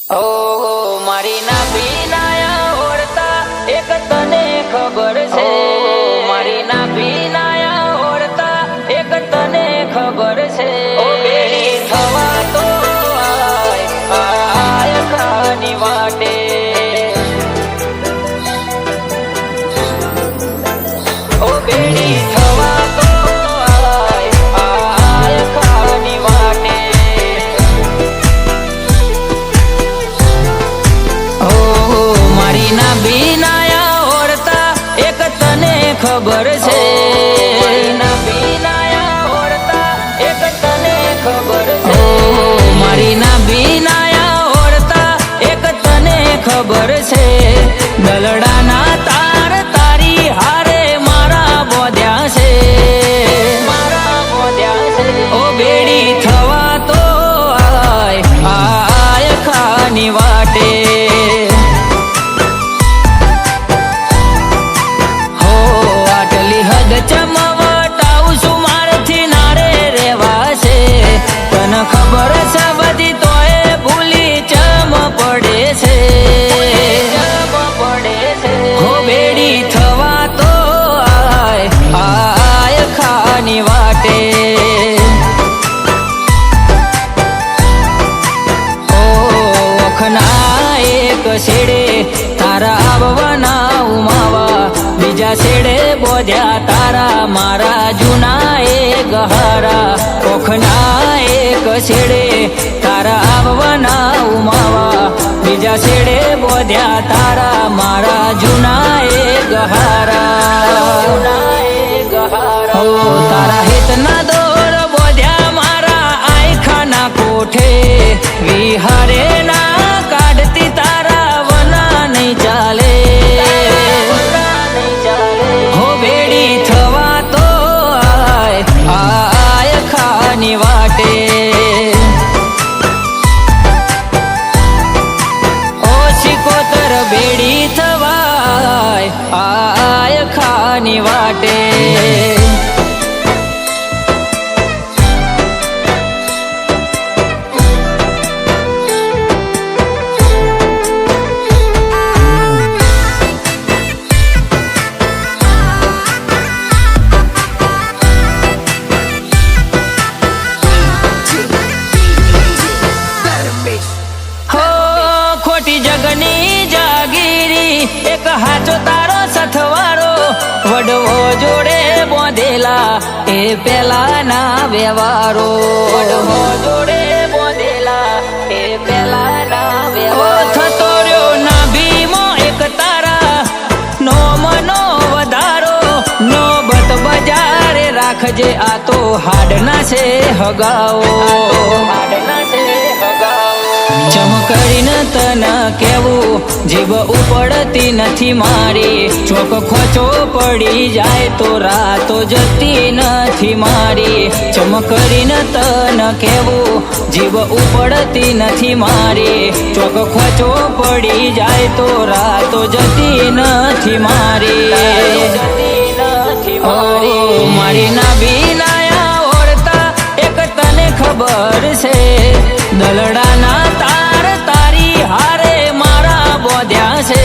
ઓ મારી ના પીનાયા ઓળતા એક તને ખબર છે મારી ના પીનાયા ઓળતા એક તને ખબર છે ઓ બેડી થવા તો આય ખાની વાટે ઓ બેડી થવા તો આય ખાની વાટે ના બીનાયા ઓળતા એક તને ખબર છે ના બીનાયા ઓળતા એક તને ખબર છે મારી ના બીનાયા ઓળતા એક તને ખબર છે દલડાના તાર તારી હારે મારા બોધ્યા છે મારા બોધ્યા છે ઓ બેડી થવા તો આય ખાની વાટે ચમવટાવું છું મારથી નારે રેવાશે તને ખબર છે બધી તોય ભૂલી ચમ પડે છે હો બેડી થવા તો આય ખાની વાટે ઓ વખના એક શેડે તારા આવવાના ઉમાવા બીજા શેડે બોધ્યા તારા મારા જૂના એ ગહારા ઓખના એક શેડે તારા આવવાના ઉમાવા બીજા શેડે બોધ્યા તારા મારા જૂના એ ગહારા ઓ તારા હિતના દોર બોધ્યા મારા આયખાના કોઠે વિહારે ના કાઢતી તારા વના નહીં ચાલે વાટે ઓ શિકોતર બેડી થવાય આય ખાની વાટે જગની જાગીરી એક હાચો તારો સથવારો વડવો જોડે બોંધેલા એ પેલા ના વ્યવહારો વડવો જોડે બોંધેલા એ પેલા ના વ્યવહારો થતો રહ્યો ના ભીમો એક તારા નો મનો વધારો નો બત બજારે રાખજે આ તો હાડના છે હગાઓ હાડના છે હગાઓ ચમકડીને તને કેવું જીભ ઉપડતી નથી મારી ચોક ખોચો પડી જાય તો રાતો જતી નથી મારી ચમકડીને તને કેવું જીભ ઉપડતી નથી મારી ચોક ખોચો પડી જાય તો રાતો જતી નથી મારી મારી ના બીનાયા ઓળતા એક તને ખબર છે દલડાના તાર તારી હારે મારા બોધ્યા છે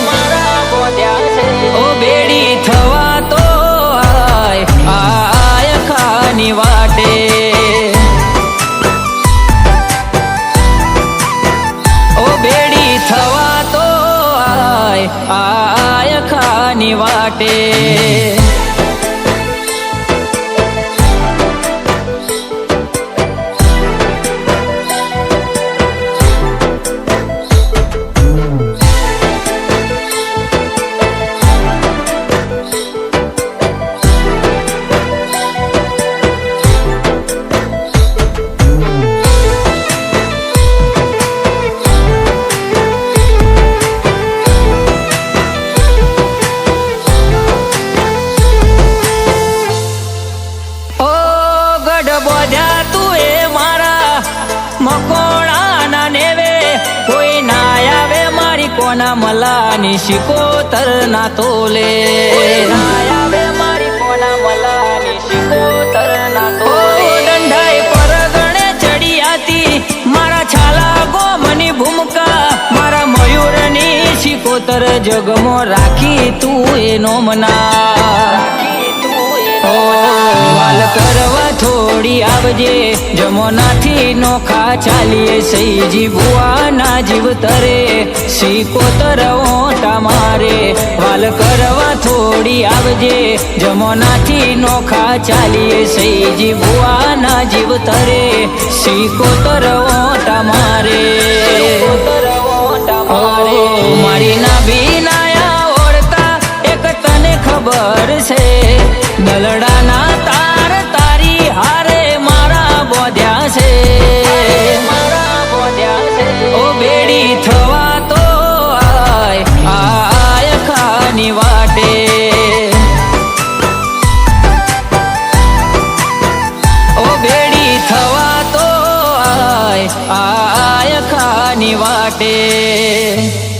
મારા બોધ્યા છે ઓ બેડી થવા તો આય ખાની વાટે ઓ બેડી થવા તો આય ખાની વાટે બોધ્યા તું એ મારા મકોણાના નેવે કોઈ ના આવે મારી કોના મલાની શિકોતર ના તોલે ના આવે મારી કોના મલાની શિકોતર ના તોલે દંડાઈ પર ગણે ચડી આતી મારા છાલા ગોમની સિકોતર જગમાં રાખી તું એનો મના વાલ કરવા થોડી આવજે જમોનાથી નોખા ચાલીએ સૈજી બુઆના જીવ તરે સિકોતર ઓટા મારે વાલ કરવા થોડી આવજે જમોનાથી નોખા ચાલીએ સૈજી બુઆના જીવ તરે સિકોતર ઓટા મારે મારી ના બીનાયા ઓળતા એક તને ખબર છે દલડાના તાર તારી હારે મારા બોધ્યા છે ઓ બેડી થવા તો આય ખાની વાટે ઓ બેડી થવા તો આય ખાની વાટે